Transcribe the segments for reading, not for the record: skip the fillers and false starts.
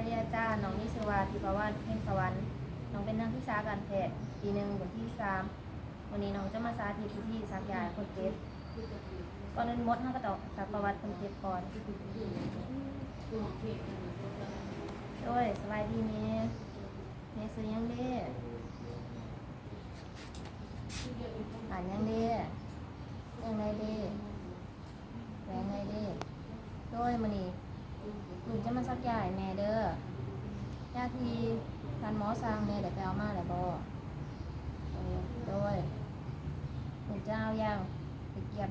ดีอาจารย์น้องนิสวาทิพวรรณเพ็ญสวรรค์น้องเป็นนักศึกษาการแพทย์ปีหนึ่งบทที่3วันนี้น้องจะมาสาธิตวิธีซักยาคนเจ็บก่อนอื่นมดห้าก็ต้องซักประวัติคนเจ็บก่อนโดยสบายดีเมย์ซื้อยังเด้อ่านยังเด้ยังไงเด้แหวงไงเด้โดยมันนี่หนูจะมาซักยาให้แม่เด้อยาที่ท่านหมอสั่งแม่ได้ไปเอามาแล้วบ่โดยหนูจะเอายางไปเกี่ยม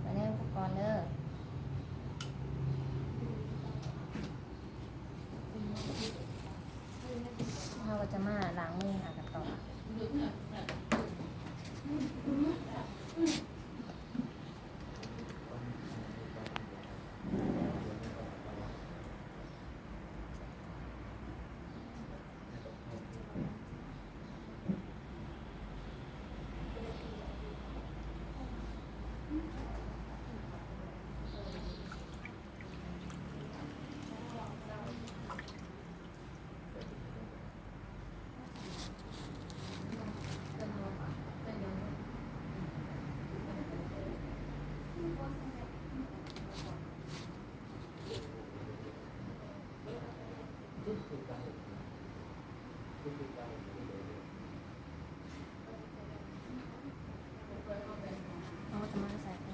ไว้ในอุปกรณ์เด้อเราก็จะมาล้างมือหากันต่อเราจะมาใส่ไป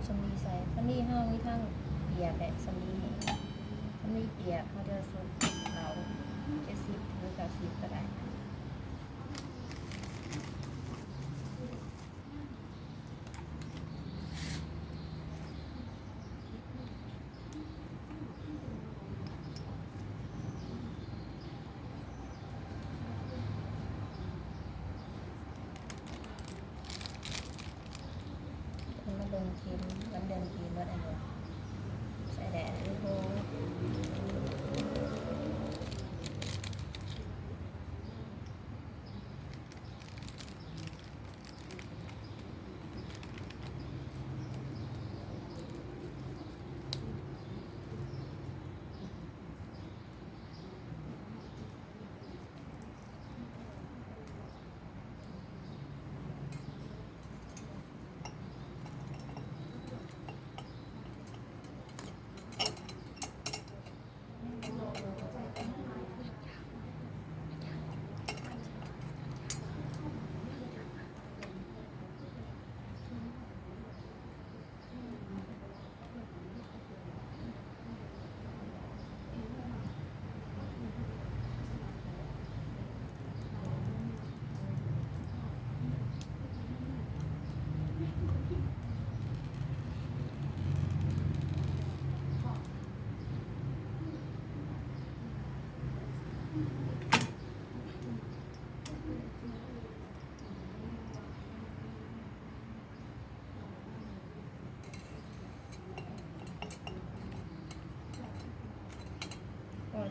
สำลีใส่สำลีห้ามีทั้งเปียกและสำลีเปียกเขาจะสุกเรา70หรือ90ก็ได้มาเดินทีมวันเดินทีมรถอะไรใส่แดดหรือโบ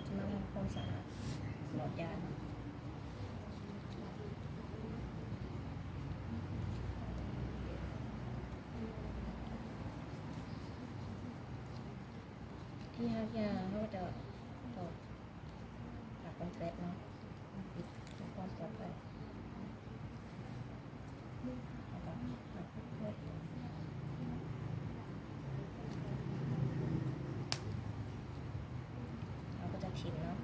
จะมาทำความสะอาดหลอดยาที่ฮักยาเขาจะต่อปากเป็นแฟตเนาะปิดความปลอดภัยแล้วก็หักเลือดเราก็จะชิมเนาะ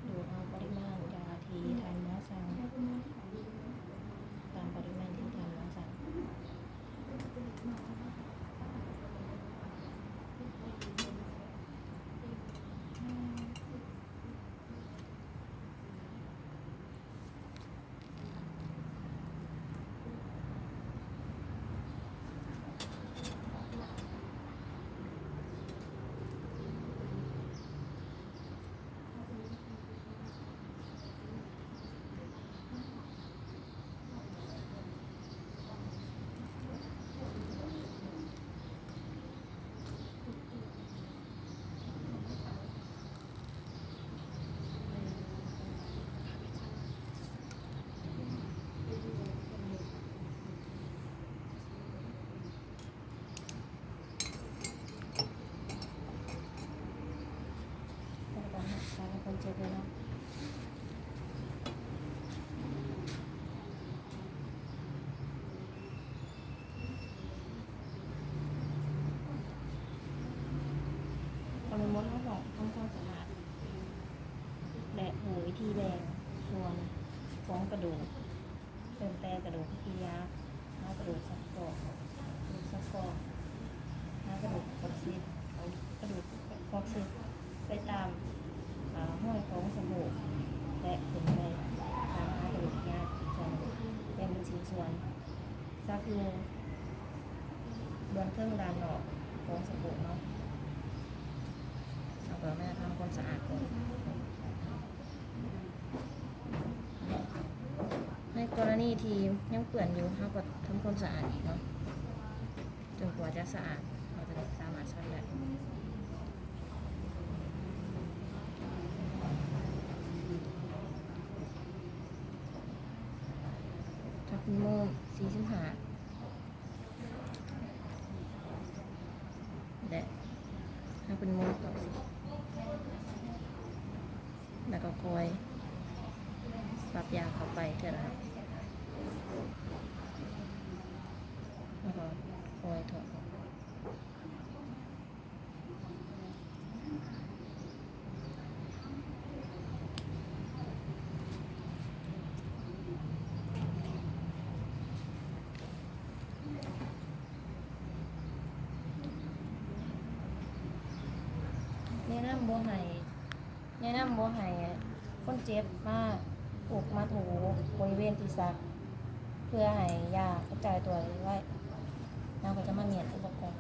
ดูเอาปริมาณยาที่ทานหมอสั่งตามปริมาณที่ทานหมอสั่งคนเจ็บเลยเนาะตอนนี้มดเขาบอกทำความสะอาดและวิธีแบ่งส่วนของกระดูกเติมแต่กระดูกที่ยักเอากระดูกสักกอกเอากระดูกฟอกซิสกระดูกฟอกซิสไปตามห้อยของสมูกและขึ้นไปตามหากระดูกยาส่วนแบ่งเป็นชิ้นส่วนก็คือบนเครื่องดานหนอกของสมูกเนาะเราก็มาทำความสะอาดก่อนในกรณีที่ยังเปื่อนอยู่เราก็ทำความสะอาดอีกเนาะจนกว่าจะสะอาดเราจะสามารถใช้ได้โมง45และถ้าเป็นโมงต่อสิแล้วก็คอยปรับยาเข้าไปเท่านั้นแล้วก็คอยถอดออกแนะนำบ่ให้คนเจ็บมาถูมาถูบริเวณที่ซักเพื่อให้ยากระจายตัวไว้แล้วก็จะมาเมียนอุปกรณ์